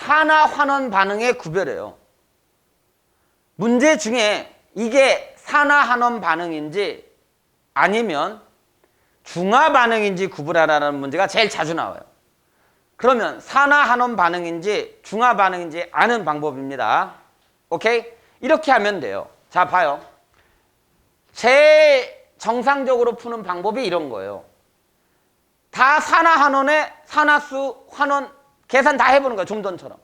산화환원 반응의 구별이에요. 문제 중에 이게 산화환원 반응인지 아니면 중화 반응인지 구분하라는 문제가 제일 자주 나와요. 그러면 산화환원 반응인지 중화 반응인지 아는 방법입니다. 오케이? 이렇게 하면 돼요. 자, 봐요. 제일 정상적으로 푸는 방법이 이런 거예요. 다 산화환원에 산화수 환원 계산 다 해보는 거예요. 좀 전처럼.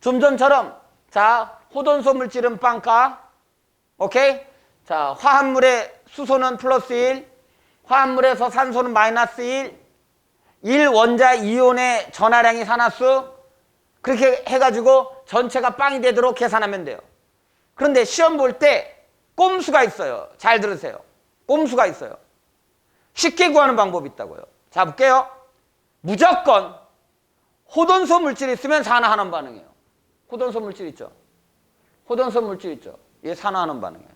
좀 전처럼 자, 호돈소 물질은 빵가. 오케이? 자, 화합물의 수소는 플러스 1, 화합물에서 산소는 마이너스 1 원자 이온의 전하량이 산화수. 그렇게 해가지고 전체가 빵이 되도록 계산하면 돼요. 그런데 시험 볼 때 꼼수가 있어요. 잘 들으세요. 꼼수가 있어요. 쉽게 구하는 방법이 있다고요. 자, 볼게요. 무조건 호돈소 물질이 있으면 산화환원 반응이에요. 호돈소 물질 있죠? 호돈소 물질 있죠? 얘 산화환원 반응이에요.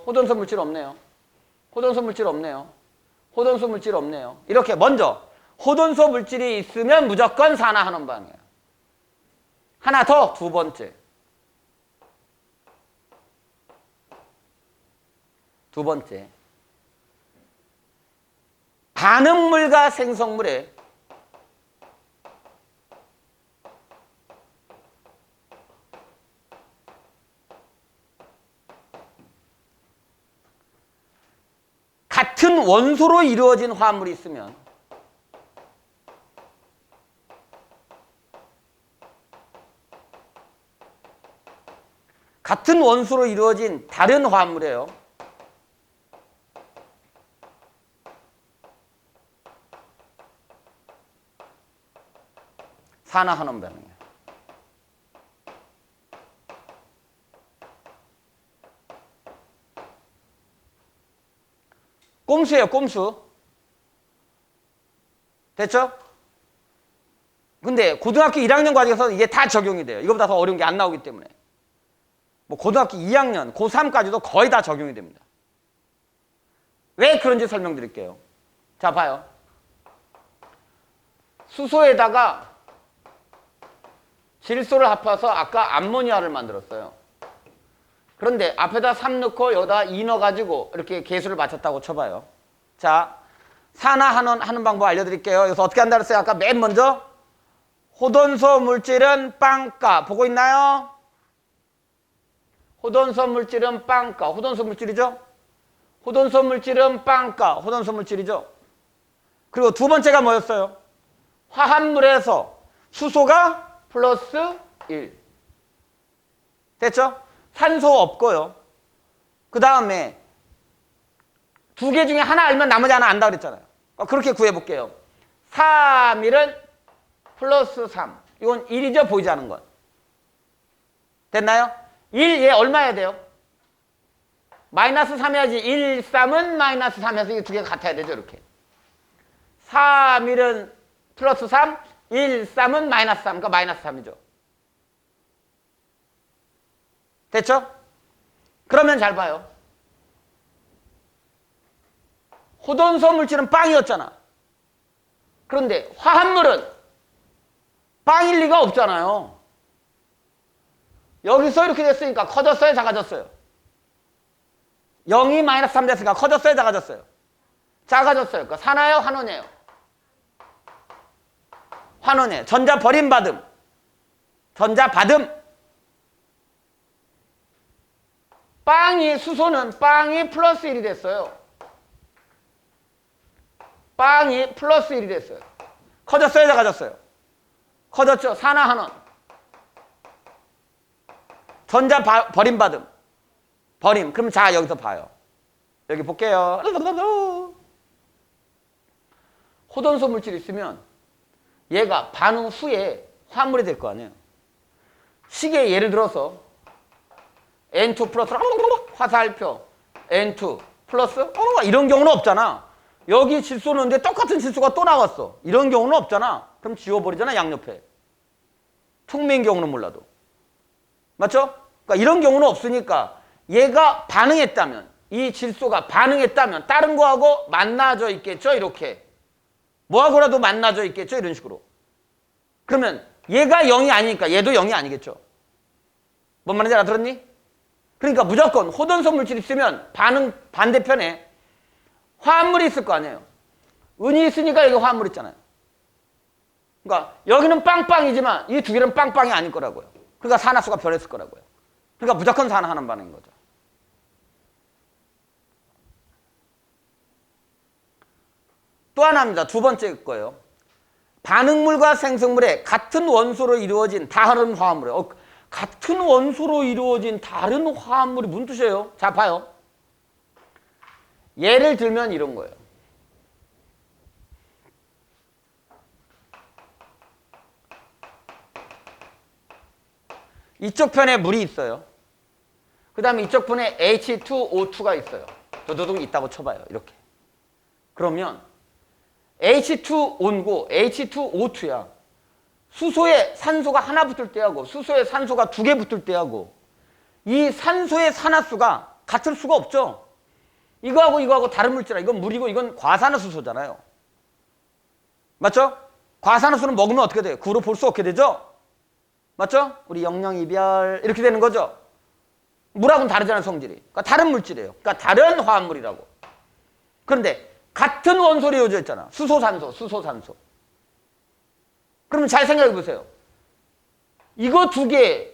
호돈소 물질 없네요. 호돈소 물질 없네요. 호돈소 물질 없네요. 이렇게 먼저 호돈소 물질이 있으면 무조건 산화환원 반응이에요. 하나 더, 두 번째. 두 번째. 반응물과 생성물에 같은 원소로 이루어진 화합물이 있으면 같은 원소로 이루어진 다른 화합물이에요. 산화환원 반응이에요. 꼼수예요, 꼼수. 됐죠? 근데 고등학교 1학년 과정에서 이게 다 적용이 돼요. 이거보다 더 어려운 게 안 나오기 때문에. 뭐 고등학교 2학년, 고3까지도 거의 다 적용이 됩니다. 왜 그런지 설명드릴게요. 자, 봐요. 수소에다가 질소를 합해서 아까 암모니아를 만들었어요. 그런데 앞에다 3 넣고 여기다 2 넣어가지고 이렇게 계수를 맞췄다고 쳐봐요. 자, 산화환원 하는 방법 알려드릴게요. 여기서 어떻게 한다 그랬어요? 아까 맨 먼저 호돈소 물질은 빵가. 보고 있나요? 호돈소 물질은 빵가. 호돈소 물질이죠? 호돈소 물질은 빵가. 호돈소 물질이죠? 그리고 두 번째가 뭐였어요? 화합물에서 수소가 플러스 1. 됐죠? 산소 없고요. 그 다음에 두 개 중에 하나 알면 나머지 하나 안다 그랬잖아요. 그렇게 구해볼게요. 3일은 플러스 3. 이건 1이죠? 보이지 않는 건. 됐나요? 1, 얘 얼마 해야 돼요? 마이너스 3 해야지. 1, 3은 마이너스 3에서 이 두 개가 같아야 되죠? 이렇게. 3일은 플러스 3, 1, 3은 마이너스 3. 그러니까 마이너스 3이죠. 됐죠? 그러면 잘 봐요. 호돈소 물질은 빵이었잖아. 그런데 화합물은 빵일 리가 없잖아요. 여기서 이렇게 됐으니까 커졌어요? 작아졌어요? 0이 마이너스 3 됐으니까 커졌어요? 작아졌어요? 작아졌어요. 그러니까 산화예요? 환원이에요? 환원이에요. 전자 버림받음. 전자 받음. 수소는 빵이 플러스 1이 됐어요. 빵이 플러스 1이 됐어요. 커졌어요? 작아졌어요? 커졌죠? 산화환원. 전자 버림받음. 버림. 그럼 자, 여기서 봐요. 여기 볼게요. 호돈소 물질이 있으면 얘가 반응 후에 화합물이 될 거 아니에요. 시계 예를 들어서 N2 플러스 화살표 N2 플러스 이런 경우는 없잖아. 여기 질소 넣는데 똑같은 질소가 또 나왔어. 이런 경우는 없잖아. 그럼 지워버리잖아, 양옆에. 촉매인 경우는 몰라도. 맞죠? 그러니까 이런 경우는 없으니까 얘가 반응했다면, 이 질소가 반응했다면 다른 거하고 만나져 있겠죠? 이렇게. 뭐하고라도 만나져 있겠죠? 이런 식으로. 그러면 얘가 0이 아니니까 얘도 0이 아니겠죠. 뭔 말인지 알아들었니? 그러니까 무조건 호돈성 물질이 있으면 반대편에 화합물이 있을 거 아니에요. 은이 있으니까 여기 화합물 있잖아요. 그러니까 여기는 빵빵이지만 이 두 개는 빵빵이 아닐 거라고요. 그러니까 산화수가 변했을 거라고요. 그러니까 무조건 산화하는 반응인 거죠. 또 하나입니다. 두 번째 거예요. 반응물과 생성물의 같은 원소로 이루어진 다른 화합물에 같은 원소로 이루어진 다른 화합물이 무슨 뜻이에요? 자, 봐요. 예를 들면 이런 거예요. 이쪽 편에 물이 있어요. 그 다음에 이쪽 편에 H2O2가 있어요. 도도둑 있다고 쳐봐요. 이렇게. 그러면 H2O고 H2O2야. 수소에 산소가 하나 붙을 때하고 수소에 산소가 두 개 붙을 때하고 이 산소의 산화수가 같을 수가 없죠. 이거하고 다른 물질이야. 이건 물이고 이건 과산화수소잖아요. 맞죠? 과산화수는 먹으면 어떻게 돼요? 그로 볼 수 없게 되죠? 맞죠? 우리 영영이별 이렇게 되는 거죠. 물하고는 다르잖아요, 성질이. 그러니까 다른 물질이에요. 그러니까 다른 화합물이라고. 그런데 같은 원소로 이루어져 있잖아. 수소산소, 수소산소. 그러면 잘 생각해 보세요. 이거 두 개,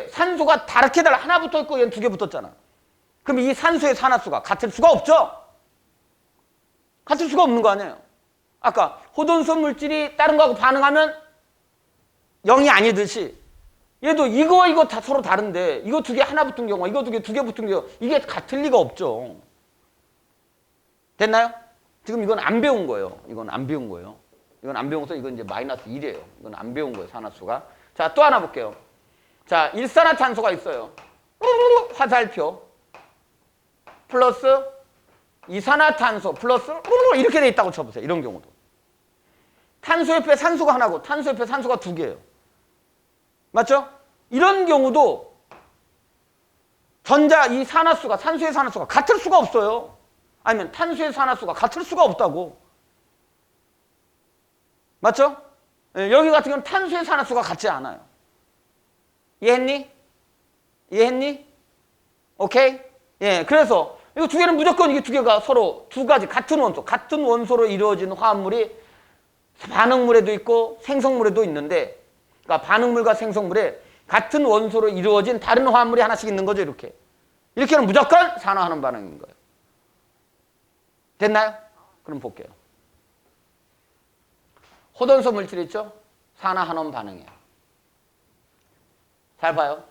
산소가 다르게 달라. 하나 붙어 있고 얘는 두 개 붙었잖아. 그럼 이 산소의 산화수가 같을 수가 없죠? 같을 수가 없는 거 아니에요? 아까 호돈성 물질이 다른 거하고 반응하면 0이 아니듯이 얘도 이거 다 서로 다른데 이거 두 개 하나 붙은 경우와 이거 두 개 붙은 경우 이게 같을 리가 없죠. 됐나요? 지금 이건 안 배운 거예요. 이건 안 배운 거예요. 이건 안 배워서 이건 이제 마이너스 1이에요. 이건 안 배운 거예요, 산화수가. 자, 또 하나 볼게요. 자, 일산화탄소가 있어요. 화살표 플러스 이산화탄소 플러스 이렇게 돼 있다고 쳐보세요. 이런 경우도. 탄소 옆에 산소가 하나고 탄소 옆에 산소가 두 개예요. 맞죠? 이런 경우도 이 산화수가, 산소의 산화수가 같을 수가 없어요. 아니면 탄소의 산화수가 같을 수가 없다고. 맞죠? 예, 여기 같은 경우는 탄소의 산화수가 같지 않아요. 이해했니? 이해했니? 오케이? 예, 그래서 이거 두 개는 무조건 이게 두 개가 서로 두 가지 같은 원소로 이루어진 화합물이 반응물에도 있고 생성물에도 있는데, 그러니까 반응물과 생성물에 같은 원소로 이루어진 다른 화합물이 하나씩 있는 거죠, 이렇게. 이렇게는 무조건 산화하는 반응인 거예요. 됐나요? 그럼 볼게요. 호돈소 물질 있죠? 산화하는 반응이에요. 잘 봐요.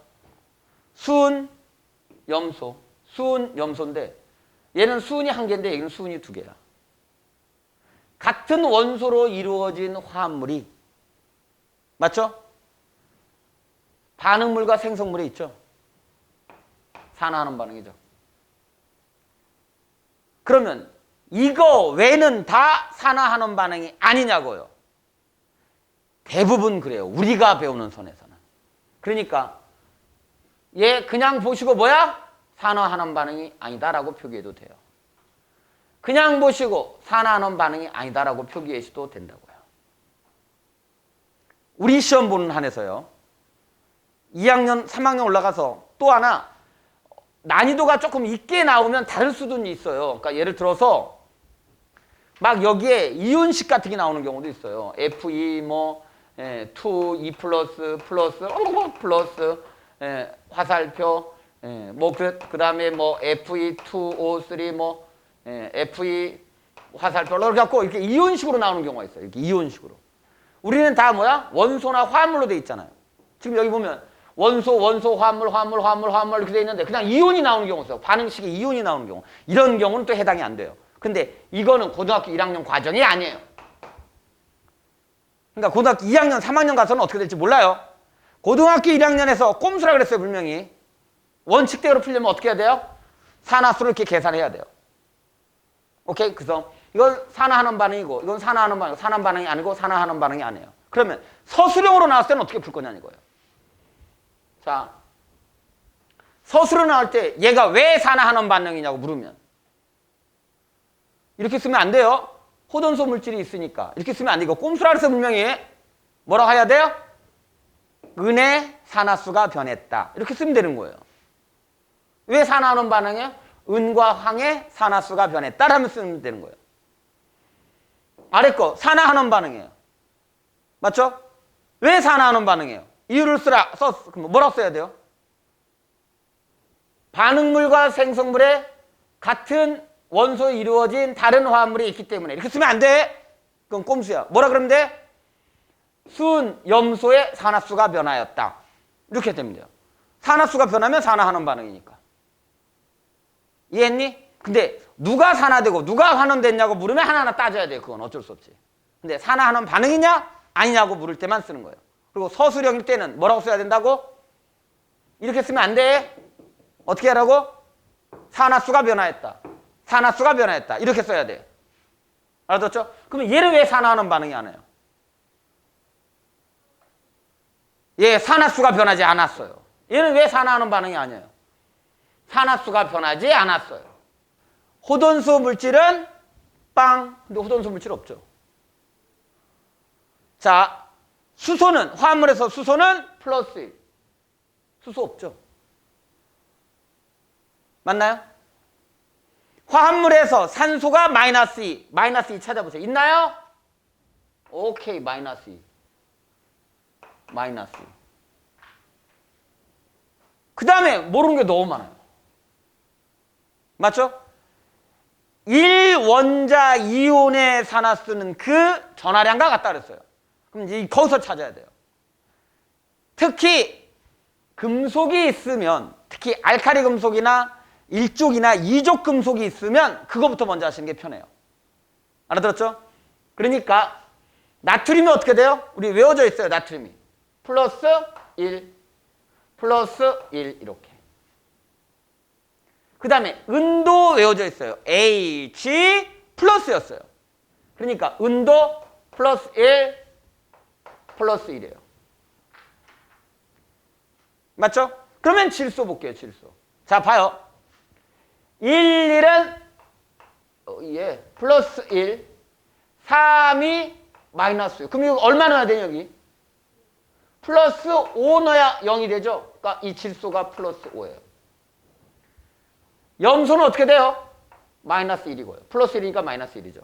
수은, 염소. 수은, 염소인데 얘는 수은이 한 개인데 여기는 수은이 두 개야. 같은 원소로 이루어진 화합물이 맞죠? 반응물과 생성물에 있죠? 산화하는 반응이죠. 그러면 이거 외는 다 산화하는 반응이 아니냐고요. 대부분 그래요. 우리가 배우는 선에서는. 그러니까 얘 그냥 보시고 뭐야? 산화하는 반응이 아니다라고 표기해도 돼요. 그냥 보시고 산화하는 반응이 아니다라고 표기해도 된다고요. 우리 시험 보는 한에서요. 2학년, 3학년 올라가서 또 하나 난이도가 조금 있게 나오면 다를 수도 있어요. 그러니까 예를 들어서 막 여기에 이온식 같은 게 나오는 경우도 있어요. Fe 뭐 2, 2 플러스 화살표 뭐 그다음에 뭐 Fe2O3 뭐 Fe 화살표 이렇게 갖고 이렇게 이온식으로 나오는 경우가 있어요. 이렇게 이온식으로. 우리는 다 뭐야? 원소나 화합물로 돼 있잖아요. 지금 여기 보면 원소, 화합물 이렇게 돼 있는데 그냥 이온이 나오는 경우가 있어요. 반응식에 이온이 나오는 경우. 이런 경우는 또 해당이 안 돼요. 근데 이거는 고등학교 1학년 과정이 아니에요. 그러니까 고등학교 2학년, 3학년 가서는 어떻게 될지 몰라요. 고등학교 1학년에서 꼼수라 그랬어요, 분명히. 원칙대로 풀려면 어떻게 해야 돼요? 산화수를 이렇게 계산해야 돼요. 오케이? 그래서 이건 산화하는 반응이고 이건 산화하는 반응이 아니고 산화하는 반응이 아니에요. 그러면 서술형으로 나왔을 때는 어떻게 풀 거냐는 거예요. 자, 서술로 나올 때 얘가 왜 산화하는 반응이냐고 물으면 이렇게 쓰면 안 돼요. 호돈소 물질이 있으니까. 이렇게 쓰면 안 돼. 이거 꼼수라 그래서 분명히. 뭐라고 해야 돼요? 은의 산화수가 변했다. 이렇게 쓰면 되는 거예요. 왜 산화하는 반응이에요? 은과 황의 산화수가 변했다라면 쓰면 되는 거예요. 아래 거 산화하는 반응이에요. 맞죠? 왜 산화하는 반응이에요? 이유를 그럼 뭐라고 써야 돼요? 반응물과 생성물의 같은 원소에 이루어진 다른 화합물이 있기 때문에 이렇게 쓰면 안 돼. 그건 꼼수야. 뭐라 그러면 돼? 순, 염소의 산화수가 변하였다. 이렇게 되면 돼요. 산화수가 변하면 산화하는 반응이니까. 이해했니? 근데 누가 산화되고 누가 환원됐냐고 물으면 하나하나 따져야 돼요. 그건 어쩔 수 없지. 근데 산화하는 반응이냐 아니냐고 물을 때만 쓰는 거예요. 그리고 서술형일 때는 뭐라고 써야 된다고? 이렇게 쓰면 안 돼. 어떻게 하라고? 산화수가 변화했다. 산화수가 변화했다. 이렇게 써야 돼요. 알아듣죠? 그러면 얘를 왜 산화하는 반응이 안 해요? 얘 산화수가 변하지 않았어요. 얘는 왜 산화하는 반응이 아니에요? 산화수가 변하지 않았어요. 호돈수 물질은 빵. 근데 호돈수 물질 없죠. 자, 수소는 화합물에서 수소는 플러스 1. 수소 없죠. 맞나요? 화합물에서 산소가 마이너스 2. 마이너스 2 찾아보세요. 있나요? 오케이, 마이너스 2. 마이너스 2. 그 다음에 모르는 게 너무 많아요. 맞죠? 1원자 이온의 산화수는 그 전하량과 같다 그랬어요. 그럼 이제 거기서 찾아야 돼요. 특히 금속이 있으면, 특히 알칼리 금속이나 1족이나 2족 금속이 있으면 그거부터 먼저 하시는 게 편해요. 알아들었죠? 그러니까 나트륨이 어떻게 돼요? 우리 외워져 있어요. 나트륨이 플러스 1, 플러스 1 이렇게. 그 다음에 은도 외워져 있어요. H 플러스였어요. 그러니까 은도 플러스 1, 플러스 1이에요. 맞죠? 그러면 질소 볼게요. 질소. 자, 봐요. 1, 1은 예, 플러스 1, 3이 마이너스 6. 그럼 이거 얼마 넣어야 돼요, 여기? 플러스 5 넣어야 0이 되죠? 그러니까 이 질소가 플러스 5예요. 염소는 어떻게 돼요? 마이너스 1이고요. 플러스 1이니까 마이너스 1이죠.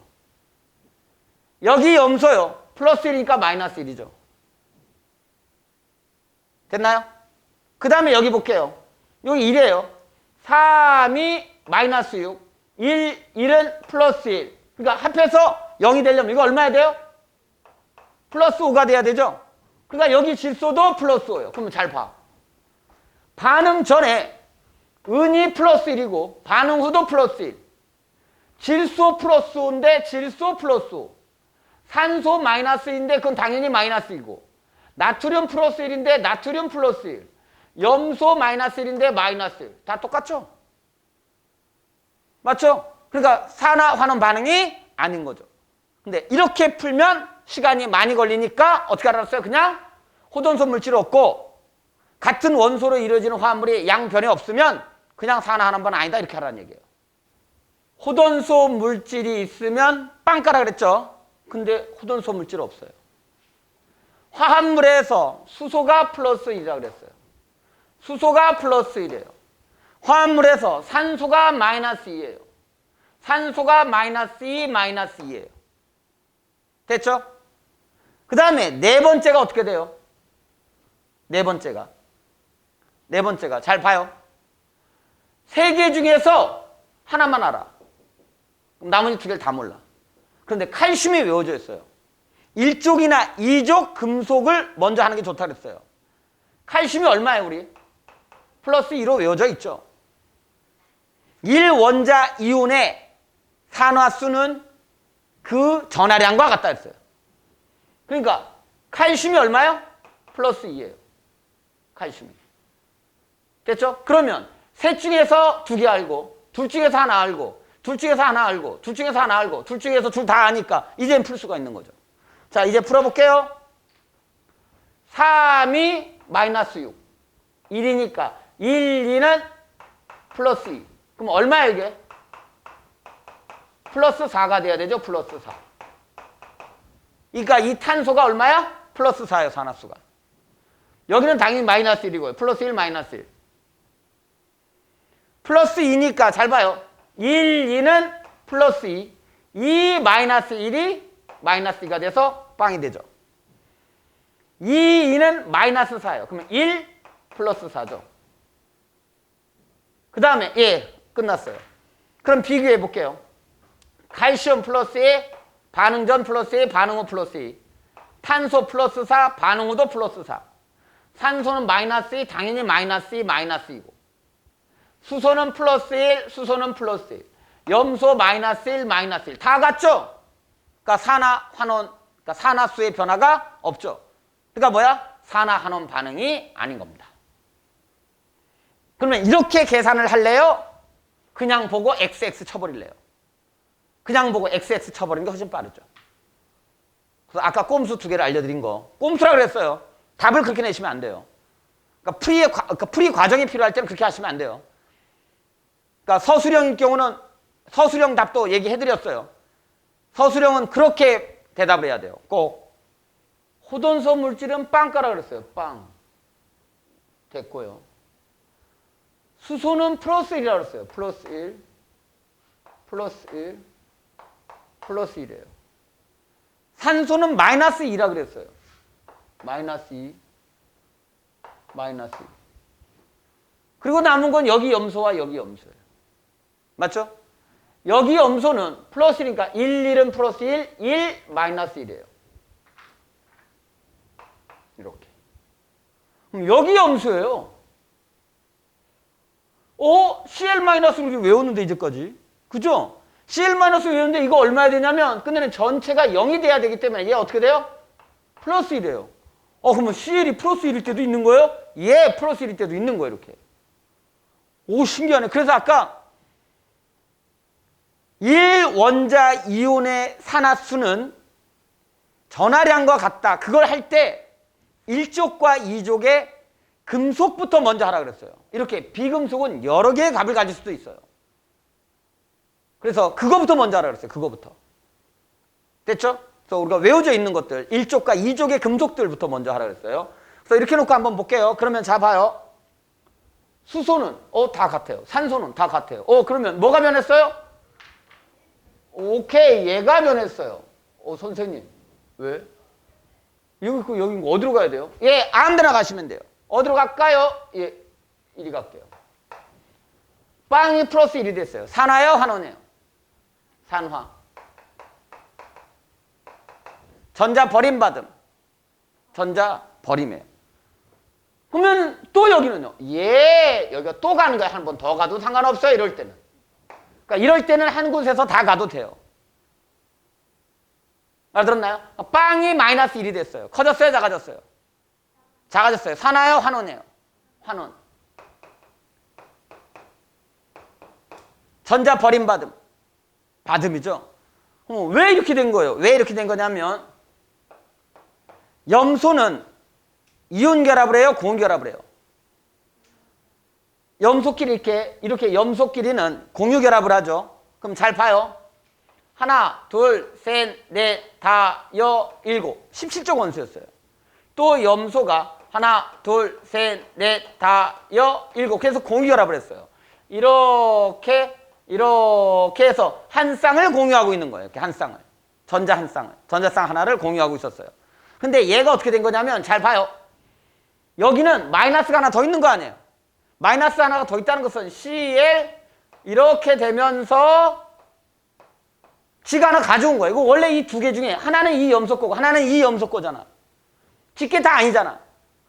여기 염소요. 플러스 1이니까 마이너스 1이죠. 됐나요? 그 다음에 여기 볼게요. 여기 1이에요. 3이 마이너스 6. 1은 플러스 1. 그러니까 합해서 0이 되려면 이거 얼마야 돼요? 플러스 5가 돼야 되죠? 그러니까 여기 질소도 플러스 5예요. 그러면 잘 봐. 반응 전에 은이 플러스 1이고 반응 후도 플러스 1. 질소 플러스 5인데 질소 플러스 5. 산소 마이너스 1인데 그건 당연히 마이너스 2고 나트륨 플러스 1인데 나트륨 플러스 1. 염소 마이너스 1인데 마이너스 1. 다 똑같죠? 맞죠? 그러니까 산화 환원 반응이 아닌 거죠. 근데 이렇게 풀면 시간이 많이 걸리니까 어떻게 알았어요? 그냥 호돈소 물질이 없고 같은 원소로 이루어지는 화합물이 양변이 없으면 그냥 산화하는 건 아니다 이렇게 하라는 얘기예요. 호돈소 물질이 있으면 빵가라 그랬죠? 근데 호돈소 물질 없어요. 화합물에서 수소가 플러스 1이라고 그랬어요. 수소가 플러스 1이에요. 화합물에서 산소가 마이너스 2예요. 산소가 마이너스 2, 마이너스 2예요. 됐죠? 그 다음에 네 번째가 어떻게 돼요? 네 번째가 잘 봐요. 세 개 중에서 하나만 알아. 그럼 나머지 두 개를 다 몰라. 그런데 칼슘이 외워져 있어요. 1족이나 2족 금속을 먼저 하는 게 좋다 그랬어요. 칼슘이 얼마예요, 우리? 플러스 2로 외워져 있죠. 1원자 이온의 산화수는 그 전하량과 같다 했어요. 그러니까 칼슘이 얼마요? 플러스 2예요. 칼슘이. 됐죠? 그러면 셋 중에서 두 개 알고 둘 중에서 하나 알고 둘 중에서 하나 알고 둘 중에서 하나 알고 둘 중에서 둘 다 아니까 이제는 풀 수가 있는 거죠. 자, 이제 풀어볼게요. 3이 마이너스 6. 1이니까 1, 2는 플러스 2. 그럼 얼마야 이게? 플러스 4가 돼야 되죠. 플러스 4. 그러니까 이 탄소가 얼마야? 플러스 4예요. 산화수가. 여기는 당연히 마이너스 1이고요. 플러스 1, 마이너스 1. 플러스 2니까 잘 봐요. 1, 2는 플러스 2. 2 마이너스 1이 마이너스 2가 돼서 빵이 되죠. 2, 2는 마이너스 4예요. 그러면 1 플러스 4죠. 그 다음에 예, 끝났어요. 그럼 비교해 볼게요. 칼슘 플러스 2, 반응 전 플러스 2, 반응 후 플러스 2. 탄소 플러스 4, 반응 후도 플러스 4. 산소는 마이너스 2, 당연히 마이너스 2, 마이너스 2고. 수소는 플러스 1, 수소는 플러스 1. 염소 마이너스 1, 마이너스 1. 다 같죠? 그러니까 산화, 환원, 그러니까 산화수의 변화가 없죠. 그러니까 뭐야? 산화, 환원 반응이 아닌 겁니다. 그러면 이렇게 계산을 할래요? 그냥 보고 XX 쳐버릴래요? 그냥 보고 XX 쳐버리는 게 훨씬 빠르죠. 그래서 아까 꼼수 2개를 알려드린 거. 꼼수라 그랬어요. 답을 그렇게 내시면 안 돼요. 그러니까 풀이 과정이 필요할 때는 그렇게 하시면 안 돼요. 그러니까 서술형일 경우는 서술형 답도 얘기해드렸어요. 서술형은 그렇게 대답을 해야 돼요. 꼭. 호돈소 물질은 빵가라 그랬어요. 빵. 됐고요. 수소는 플러스 1이라고 그랬어요. 플러스 1, 플러스 1, 플러스 1이에요. 산소는 마이너스 2라 그랬어요. 마이너스 2, 마이너스 2. 그리고 남은 건 여기 염소와 여기 염소예요. 맞죠? 여기 염소는 플러스 1이니까 1, 1은 플러스 1, 1, 마이너스 1이에요. 이렇게. 그럼 여기 염소예요. CL-를 외웠는데 이제까지. 그죠? CL- 외웠는데 이거 얼마야 되냐면 끝내는 전체가 0이 돼야 되기 때문에 얘 어떻게 돼요? 플러스 1이에요. 그러면 CL이 플러스 1일 때도 있는 거예요? 예, 플러스 1일 때도 있는 거예요, 이렇게. 오, 신기하네. 그래서 아까 1원자 이온의 산화수는 전하량과 같다. 그걸 할 때 1족과 2족의 금속부터 먼저 하라 그랬어요. 이렇게 비금속은 여러 개의 값을 가질 수도 있어요. 그래서 그거부터 먼저 하라 그랬어요. 그거부터. 됐죠? 그래서 우리가 외워져 있는 것들 1족과 2족의 금속들부터 먼저 하라 그랬어요. 그래서 이렇게 놓고 한번 볼게요. 그러면 자 봐요. 수소는 다 같아요. 산소는 다 같아요. 그러면 뭐가 변했어요? 오케이, 얘가 변했어요. 선생님 왜? 여기 있고 여기 있고 어디로 가야 돼요? 예, 아무 데나 가시면 돼요. 어디로 갈까요? 예, 이리 갈게요. 빵이 플러스 1이 됐어요. 산화요, 환원이에요? 산화. 전자 버림받음. 전자 버림이에요. 그러면 또 여기는요? 예, 여기가 또 가는 거야. 한 번 더 가도 상관없어요, 이럴 때는. 그러니까 이럴 때는 한 곳에서 다 가도 돼요. 알아들었나요? 빵이 마이너스 1이 됐어요. 커졌어요, 작아졌어요? 작아졌어요. 산화요, 환원이에요? 환원. 전자 버림받음. 받음이죠. 왜 이렇게 된 거예요? 왜 이렇게 된 거냐면 염소는 이온 결합을 해요? 고온 결합을 해요? 염소끼리 이렇게 염소끼리는 공유 결합을 하죠. 그럼 잘 봐요. 하나, 둘, 셋, 넷, 다, 여, 일곱. 17족 원소였어요. 또 염소가 하나, 둘, 셋, 넷, 다, 여, 일곱. 그래서 공유 결합을 했어요. 이렇게 해서 한 쌍을 공유하고 있는 거예요. 이렇게 한 쌍을. 전자 한 쌍을. 전자쌍 하나를 공유하고 있었어요. 근데 얘가 어떻게 된 거냐면 잘 봐요. 여기는 마이너스가 하나 더 있는 거 아니에요. 마이너스 하나가 더 있다는 것은 CL 이렇게 되면서 지가 하나 가져온 거예요. 이거 원래 이 두 개 중에 하나는 이 염소 거고 하나는 이 염소 거잖아. 지게 다 아니잖아.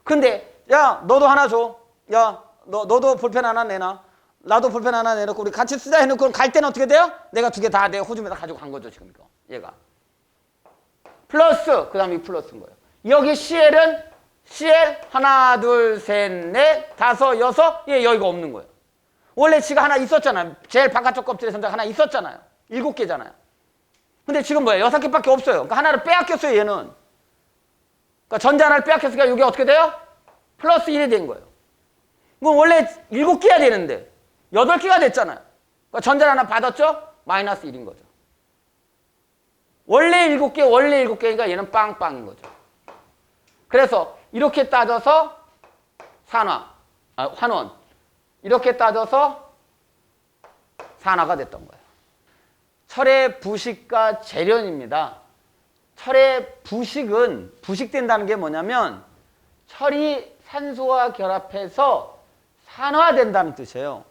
근데 야 너도 하나 줘. 야 너도 볼펜 하나 내놔. 나도 볼펜 하나 내놓고 우리 같이 쓰자 해놓고 갈 때는 어떻게 돼요? 내가 두 개 다 내 호주에다 가지고 간 거죠. 지금 이거 얘가. 플러스 그 다음에 플러스인 거예요. 여기 CL은 CL 하나 둘 셋 넷 다섯 여섯 얘 여기가 없는 거예요. 원래 지가 하나 있었잖아요. 제일 바깥쪽 껍질에 전자가 하나 있었잖아요. 7개잖아요. 근데 지금 뭐예요? 6개밖에 없어요. 그러니까 하나를 빼앗겼어요. 얘는. 그러니까 전자 하나를 빼앗겼으니까 이게 어떻게 돼요? 플러스 1이 된 거예요. 그럼 원래 7개야 되는데 8개가 됐잖아요. 그러니까 전자 하나 받았죠? 마이너스 1인 거죠. 원래 7개, 원래 7개니까 얘는 빵빵인 거죠. 그래서 이렇게 따져서 환원. 이렇게 따져서 산화가 됐던 거예요. 철의 부식과 재련입니다. 철의 부식은, 부식된다는 게 뭐냐면 철이 산소와 결합해서 산화된다는 뜻이에요.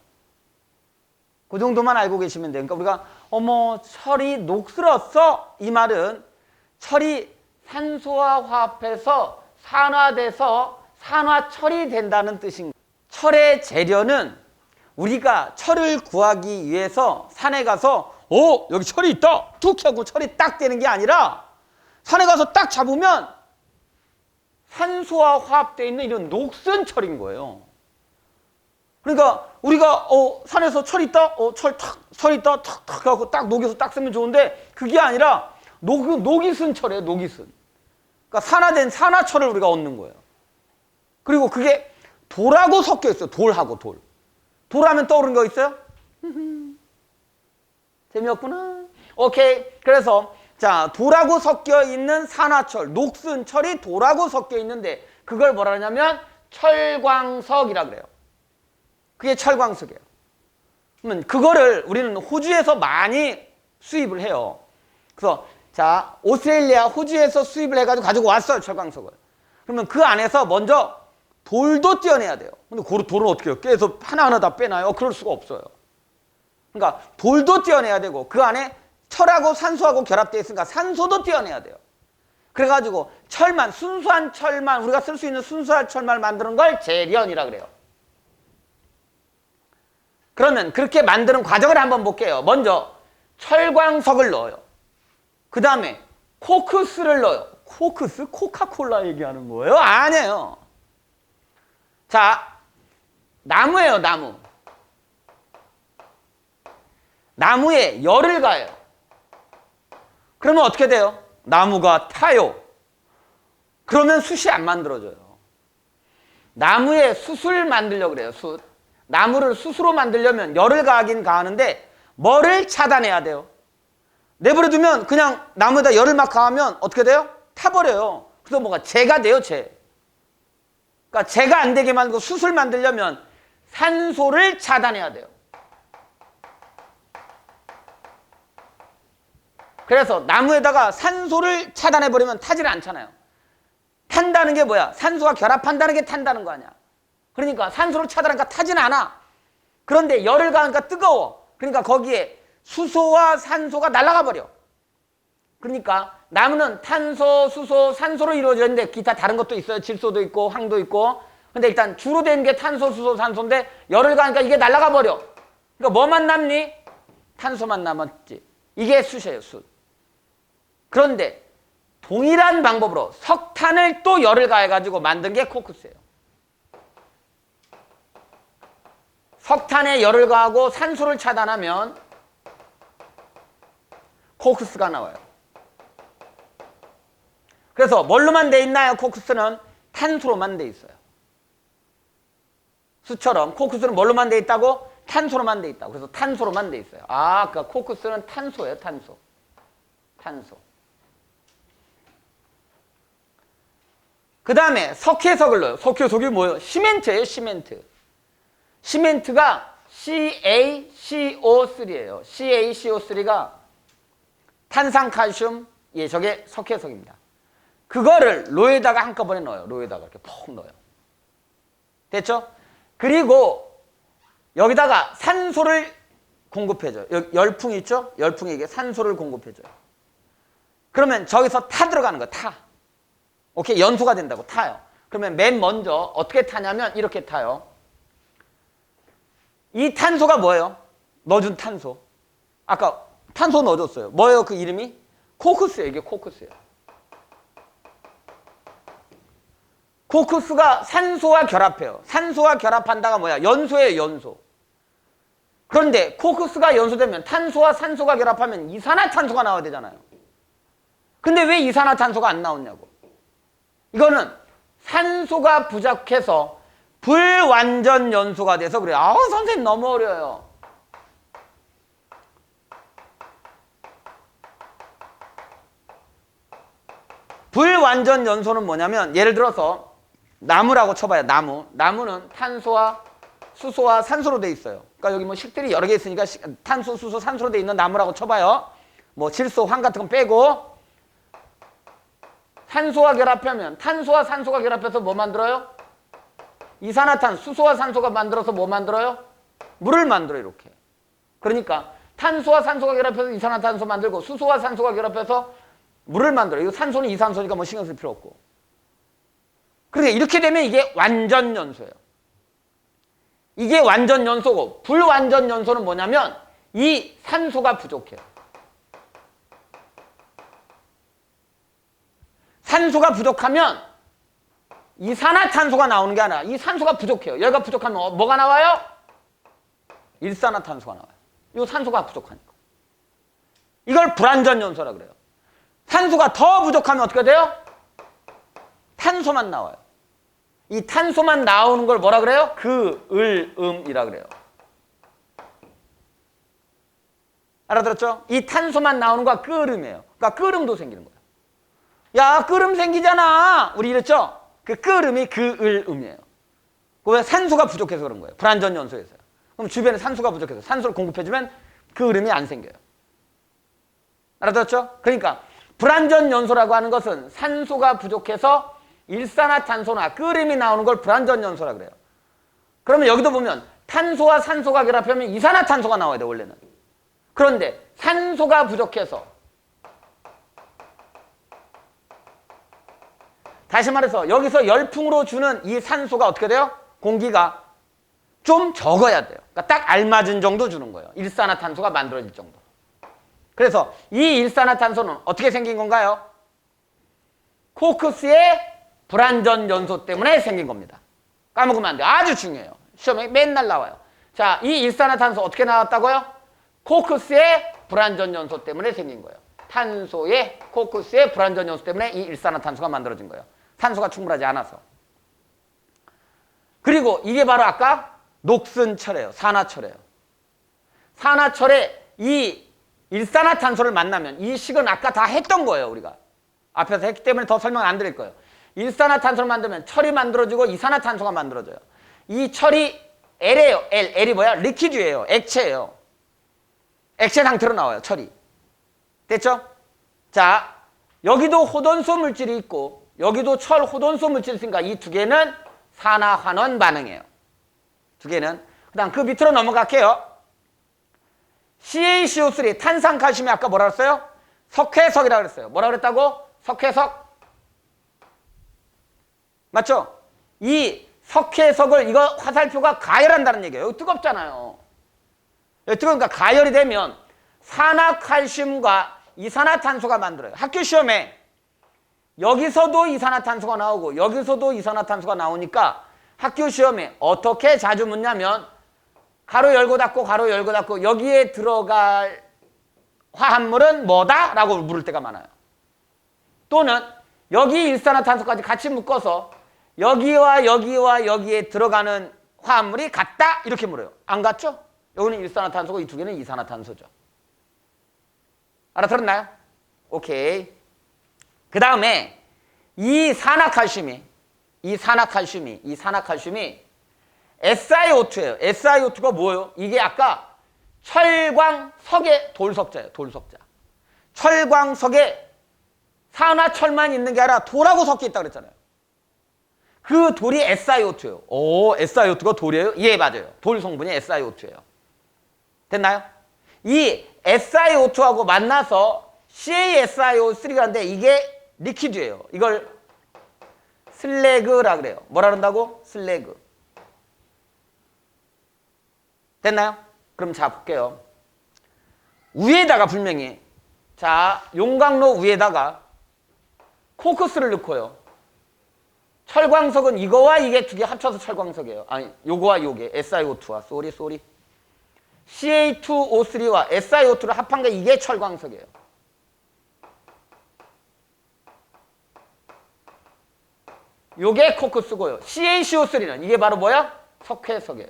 그 정도만 알고 계시면 돼요. 그러니까 우리가 어머 철이 녹슬었어, 이 말은 철이 산소와 화합해서 산화돼서 산화철이 된다는 뜻인 거예요. 철의 재련은 우리가 철을 구하기 위해서 산에 가서 여기 철이 있다 툭 하고 철이 딱 되는 게 아니라 산에 가서 딱 잡으면 산소와 화합되어 있는 이런 녹슨 철인 거예요. 그러니까 우리가 산에서 철 있다? 철 있다? 탁 하고 딱 녹여서 딱 쓰면 좋은데 그게 아니라 녹이 쓴 철이에요. 녹이 쓴. 그러니까 산화된 산화철을 우리가 얻는 거예요. 그리고 그게 돌하고 섞여 있어요. 돌하고 돌. 돌하면 떠오르는 거 있어요? 재미없구나. 오케이. 그래서 자, 돌하고 섞여 있는 산화철, 녹슨 철이 돌하고 섞여 있는데 그걸 뭐라 하냐면 철광석이라 그래요. 그게 철광석이에요. 그러면 그거를 우리는 호주에서 많이 수입을 해요. 그래서 자, 오스트레일리아, 호주에서 수입을 해가지고 가지고 왔어요, 철광석을. 그러면 그 안에서 먼저 돌도 떼어내야 돼요. 근데 그 돌은 어떻게 해요? 깨서 하나하나 다 빼나요? 그럴 수가 없어요. 그러니까 돌도 떼어내야 되고 그 안에 철하고 산소하고 결합되어 있으니까 산소도 떼어내야 돼요. 그래가지고 철만, 순수한 철만, 우리가 쓸 수 있는 순수한 철만 만드는 걸 재련이라 그래요. 그러면 그렇게 만드는 과정을 한번 볼게요. 먼저 철광석을 넣어요. 그 다음에 코크스를 넣어요. 코크스? 코카콜라 얘기하는 거예요? 아니에요. 자, 나무예요, 나무. 나무에 열을 가해요. 그러면 어떻게 돼요? 나무가 타요. 그러면 숯이 안 만들어져요. 나무에 숯을 만들려고 그래요, 숯. 나무를 숯으로 만들려면 열을 가하긴 가하는데 뭐를 차단해야 돼요? 내버려두면 그냥 나무에다 열을 막 가하면 어떻게 돼요? 타버려요. 그래서 뭐가 재가 돼요, 재. 그러니까 재가 안 되게 만들고 숯을 만들려면 산소를 차단해야 돼요. 그래서 나무에다가 산소를 차단해버리면 타지를 않잖아요. 탄다는 게 뭐야? 산소가 결합한다는 게 탄다는 거 아니야. 그러니까 산소를 차단하니까 타지는 않아. 그런데 열을 가하니까 뜨거워. 그러니까 거기에 수소와 산소가 날아가 버려. 그러니까 나무는 탄소, 수소, 산소로 이루어지는데 기타 다른 것도 있어요. 질소도 있고 황도 있고. 근데 일단 주로 되는 게 탄소, 수소, 산소인데 열을 가하니까 이게 날아가 버려. 그러니까 뭐만 남니? 탄소만 남았지. 이게 숯이에요, 숯. 그런데 동일한 방법으로 석탄을 또 열을 가해가지고 만든 게 코크스예요. 석탄에 열을 가하고 산소를 차단하면 코크스가 나와요. 그래서 뭘로만 돼 있나요? 코크스는 탄소로만 돼 있어요. 숯처럼 코크스는 뭘로만 돼 있다고? 탄소로만 돼 있다고. 그래서 탄소로만 돼 있어요. 아, 그러니까 코크스는 탄소예요, 탄소. 탄소. 그 다음에 석회석을 넣어요. 석회석이 뭐예요? 시멘트예요, 시멘트. 시멘트가 CaCO3예요. CaCO3가 탄산칼슘, 예, 저게 석회석입니다. 그거를 로에다가 한꺼번에 넣어요. 로에다가 이렇게 푹 넣어요. 됐죠? 그리고 여기다가 산소를 공급해줘요. 열풍이 있죠? 열풍에게 산소를 공급해줘요. 그러면 저기서 타 들어가는 거야, 타. 오케이, 연소가 된다고, 타요. 그러면 맨 먼저 어떻게 타냐면 이렇게 타요. 이 탄소가 뭐예요? 넣어준 탄소. 아까 탄소 넣어줬어요. 뭐예요, 그 이름이? 코크스예요, 이게 코크스예요. 코크스가 산소와 결합해요. 산소와 결합한다가 뭐야? 연소예요, 연소. 그런데 코크스가 연소되면 탄소와 산소가 결합하면 이산화탄소가 나와야 되잖아요. 근데 왜 이산화탄소가 안 나오냐고. 이거는 산소가 부족해서 불완전 연소가 돼서 그래요. 아우, 선생님 너무 어려워요. 불완전 연소는 뭐냐면 예를 들어서 나무라고 쳐봐요. 나무는 탄소와 수소와 산소로 돼 있어요. 그러니까 여기 뭐 식들이 여러 개 있으니까 탄소, 수소, 산소로 돼 있는 나무라고 쳐봐요. 뭐 질소, 황 같은 건 빼고 산소와 결합하면 탄소와 산소가 결합해서 뭐 만들어요? 이산화탄, 수소와 산소가 만들어서 뭐 만들어요? 물을 만들어요. 이렇게. 그러니까 탄소와 산소가 결합해서 이산화탄소 만들고 수소와 산소가 결합해서 물을 만들어요. 이거 산소는 이산소니까 뭐 신경 쓸 필요 없고. 그러니까 이렇게 되면 이게 완전 연소예요. 이게 완전 연소고 불완전 연소는 뭐냐면 이 산소가 부족해요. 산소가 부족하면 이산화탄소가 나오는 게 아니라 이 산소가 부족해요. 여기가 부족하면 뭐가 나와요? 일산화탄소가 나와요. 이 산소가 부족하니까. 이걸 불완전 연소라 그래요. 산소가 더 부족하면 어떻게 돼요? 탄소만 나와요. 이 탄소만 나오는 걸 뭐라 그래요? 그을음이라 그래요. 알아들었죠? 이 탄소만 나오는 거가 끄름이에요. 그러니까 끄름도 생기는 거예요. 야, 끄름 생기잖아. 우리 이랬죠? 그 끄름이 그을음이에요. 왜 산소가 부족해서 그런 거예요. 불완전 연소에서요. 그럼 주변에 산소가 부족해서 산소를 공급해주면 그을음이 안 생겨요. 알아들었죠? 그러니까 불완전 연소라고 하는 것은 산소가 부족해서 일산화탄소나 끄름이 나오는 걸 불완전 연소라 그래요. 그러면 여기도 보면 탄소와 산소가 결합하면 이산화탄소가 나와야 돼, 원래는. 그런데 산소가 부족해서, 다시 말해서 여기서 열풍으로 주는 이 산소가 어떻게 돼요? 공기가 좀 적어야 돼요. 그러니까 딱 알맞은 정도 주는 거예요. 일산화탄소가 만들어질 정도. 그래서 이 일산화탄소는 어떻게 생긴 건가요? 코크스의 불완전 연소 때문에 생긴 겁니다. 까먹으면 안 돼요. 아주 중요해요. 시험에 맨날 나와요. 자, 이 일산화탄소 어떻게 나왔다고요? 코크스의 불완전 연소 때문에 생긴 거예요. 탄소의 코크스의 불완전 연소 때문에 이 일산화탄소가 만들어진 거예요. 산소가 충분하지 않아서. 그리고 이게 바로 아까 녹슨철이에요. 산화철이에요. 산화철에 이 일산화탄소를 만나면 이 식은 아까 다 했던 거예요. 우리가 앞에서 했기 때문에 더 설명 안 드릴 거예요. 일산화탄소를 만들면 철이 만들어지고 이산화탄소가 만들어져요. 이 철이 L이에요. L이 뭐야? 리퀴드예요. 액체예요. 액체 상태로 나와요. 철이. 됐죠? 자, 여기도 호돈수 물질이 있고 여기도 철 호돈수 물질이 있으니까 이 두 개는 산화환원 반응이에요. 두 개는. 그 다음 그 밑으로 넘어갈게요. CaCO3 탄산칼슘이 아까 뭐라 그랬어요? 석회석이라고 그랬어요. 뭐라 그랬다고? 석회석. 맞죠? 이 석회석을 이거 화살표가 가열한다는 얘기예요. 여기 뜨겁잖아요. 여기 뜨거우니까 가열이 되면 산화칼슘과 이산화탄소가 만들어요. 학교 시험에 여기서도 이산화탄소가 나오고 여기서도 이산화탄소가 나오니까 학교 시험에 어떻게 자주 묻냐면 가로 열고 닫고 가로 열고 닫고 여기에 들어갈 화합물은 뭐다? 라고 물을 때가 많아요. 또는 여기 일산화탄소까지 같이 묶어서 여기와 여기와 여기에 들어가는 화합물이 같다? 이렇게 물어요. 안 같죠? 여기는 일산화탄소고 이 두 개는 이산화탄소죠. 알아들었나요? 오케이. 그 다음에 이 산화칼슘이 SiO2예요. SiO2가 뭐예요? 이게 아까 철광석의 돌석자예요. 돌석자. 철광석에 산화철만 있는 게 아니라 돌하고 섞여 있다고 그랬잖아요. 그 돌이 SiO2예요. 오, SiO2가 돌이에요? 예, 맞아요. 돌 성분이 SiO2예요. 됐나요? 이 SiO2하고 만나서 CaSiO3가 하는데 이게 리퀴드예요. 이걸 슬래그라 그래요. 뭐라 그런다고? 슬래그. 됐나요? 그럼 자 볼게요. 위에다가 분명히 자 용광로 위에다가 코크스를 넣고요. 철광석은 이거와 이게 두 개 합쳐서 철광석이에요. 아니 요거와 요게 SiO2와 쏘리 Ca2O3와 SiO2를 합한 게 이게 철광석이에요. 요게 코크스고요. CaCO3는 이게 바로 뭐야? 석회석이에요.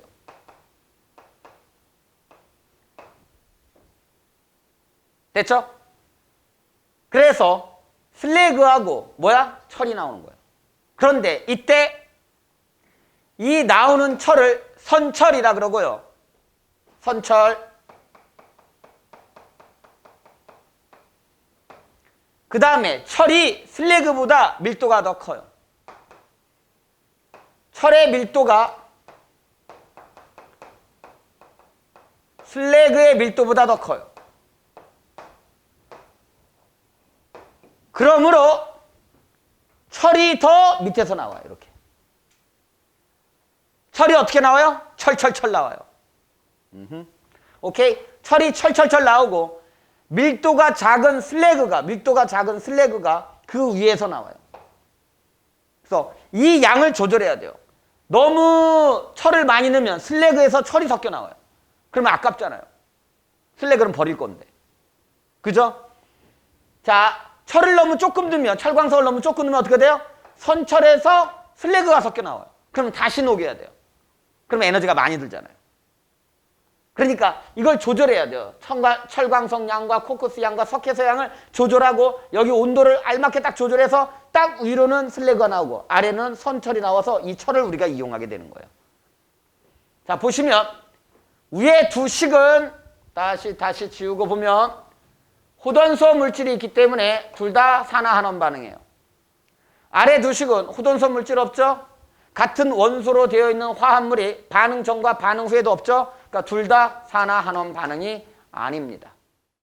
됐죠? 그래서 슬래그하고 뭐야? 철이 나오는 거예요. 그런데 이때 이 나오는 철을 선철이라 그러고요. 선철. 그 다음에 철이 슬래그보다 밀도가 더 커요. 철의 밀도가 슬래그의 밀도보다 더 커요. 그러므로 철이 더 밑에서 나와요. 이렇게. 철이 어떻게 나와요? 철철철 나와요. 오케이? 철이 철철철 나오고 밀도가 작은 슬래그가 그 위에서 나와요. 그래서 이 양을 조절해야 돼요. 너무 철을 많이 넣으면 슬래그에서 철이 섞여 나와요. 그러면 아깝잖아요. 슬래그는 버릴 건데. 그죠? 자, 철을 너무 조금 넣으면, 철광석을 너무 조금 넣으면 어떻게 돼요? 선철에서 슬래그가 섞여 나와요. 그러면 다시 녹여야 돼요. 그러면 에너지가 많이 들잖아요. 그러니까 이걸 조절해야 돼요. 철광석 양과 코크스 양과 석회서 양을 조절하고 여기 온도를 알맞게 딱 조절해서 딱 위로는 슬래그가 나오고 아래는 선철이 나와서 이 철을 우리가 이용하게 되는 거예요. 자, 보시면 위에 두 식은 다시 지우고 보면 호돈소 물질이 있기 때문에 둘 다 산화환원 반응이에요. 아래 두 식은 호돈소 물질 없죠? 같은 원소로 되어 있는 화합물이 반응 전과 반응 후에도 없죠? 그러니까 둘 다 산화환원 반응이 아닙니다.